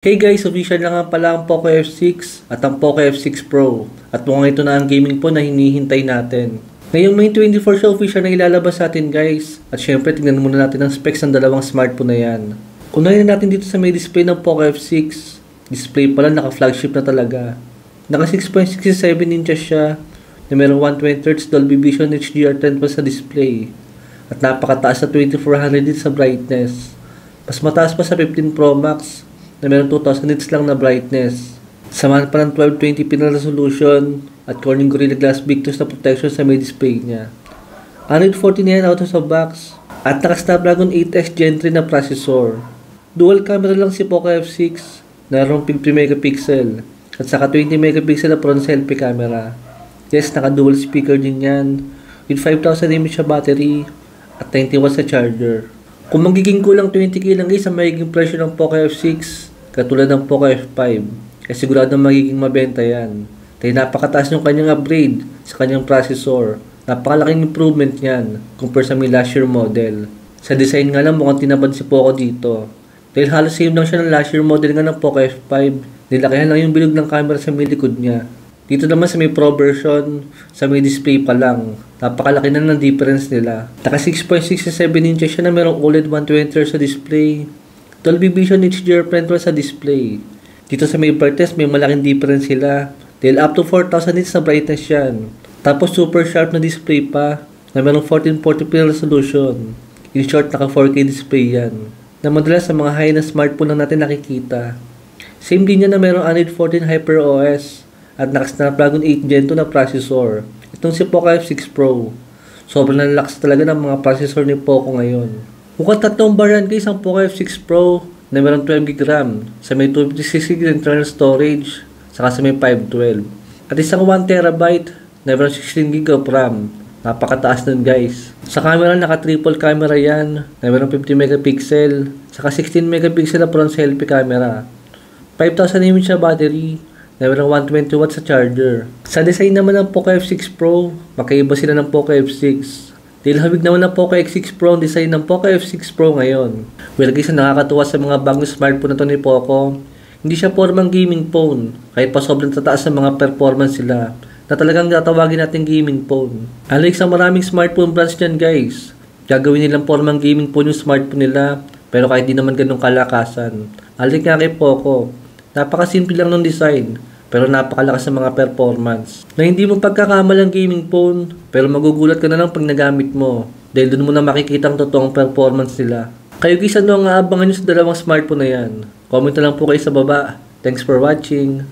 Hey guys, official na nga pala ang Poco F6 at ang Poco F6 Pro. At mukhang ito na ang gaming phone na hinihintay natin. Ngayong May 24 siya official na ilalabas sa atin guys. At syempre tignan muna natin ang specs ng dalawang smartphone na yan. Unahin na natin dito sa may display ng Poco F6. Display pala naka-flagship na talaga. Naka 6.67 inches siya na merong 120Hz Dolby Vision HDR10 sa display. At napakataas sa 2400 nits sa brightness. Mas mataas pa sa 15 Pro Max na meron 2000 nits lang na brightness. Samahan pa ng 1280p na resolution at Corning Gorilla Glass Victus na protection sa may display niya. Android 14 yan out of the box at naka Snapdragon 8X Gen 3 na processor. Dual camera lang si Poco F6 na merong 50 megapixel at saka 20 megapixel na front selfie camera. Yes, naka dual speaker din yan with 5000 mAh battery at 90 watts na charger. Kung magiging kulang 20k lang guys ang magiging presyo ng Poco F6 katulad ng Poco F5, kasi sigurado magiging mabenta yan. Dahil napakataas yung kanyang upgrade sa kanyang processor. Napakalaking improvement yan compare sa may last year model. Sa design nga lang mukhang tinabad si Poco dito. Dahil halos same lang siya ng last year model nga ng Poco F5. Nilakihan lang yung bilog ng camera sa may likod niya. Dito naman sa may Pro version, sa may display pa lang. Napakalaki na ng difference nila. Naka 6.67 inches siya na merong OLED 120Hz sa display. Dolby Vision HDR10 sa display. Dito sa may brightness may malaking difference sila. Dahil up to 4000 nits na brightness yan. Tapos super sharp na display pa na merong 1440p resolution. In short, naka 4K display yan. Na madalas sa mga high na smartphone lang natin nakikita. Same din yan na merong Android 14 HyperOS at naka Snapdragon 8 Gen 2 na processor. Itong si Poco F6 Pro. Sobrang nalakas talaga ng mga processor ni Poco ngayon. Mukhang tatlong variant guys ang Poco F6 Pro na meron 12GB RAM sa may 256GB internal storage saka sa may 512 at isang 1TB na meron 16GB of RAM. Napakataas nun guys. Sa camera naka triple camera yan na meron 50 megapixel saka 16 megapixel na front selfie camera, 5000 mAh battery na meron 120 watts sa charger. Sa design naman ng Poco F6 Pro, magkaiba sila ng Poco F6. Dahil hawig naman ng Poco X6 Pro ang design ng Poco F6 Pro ngayon. Well guys, nakakatuwa sa mga bagong smartphone na to ni Poco. Hindi siya formang gaming phone, kahit pa sobrang tataas sa mga performance sila, na talagang tatawagin natin gaming phone. Unlike sa maraming smartphone brands dyan guys, gagawin nilang formang gaming phone yung smartphone nila, pero kahit di naman ganun kalakasan. Unlike nga kay Poco, napakasimple lang ng design, pero napakalakas sa mga performance. Na hindi mo pagkakamalang gaming phone, pero magugulat ka na lang pag nagamit mo. Dahil doon mo na makikita ang totoong performance nila. Kayo guys, ano ang aabangan nyo sa dalawang smartphone na yan? Comment na lang po kayo sa baba. Thanks for watching.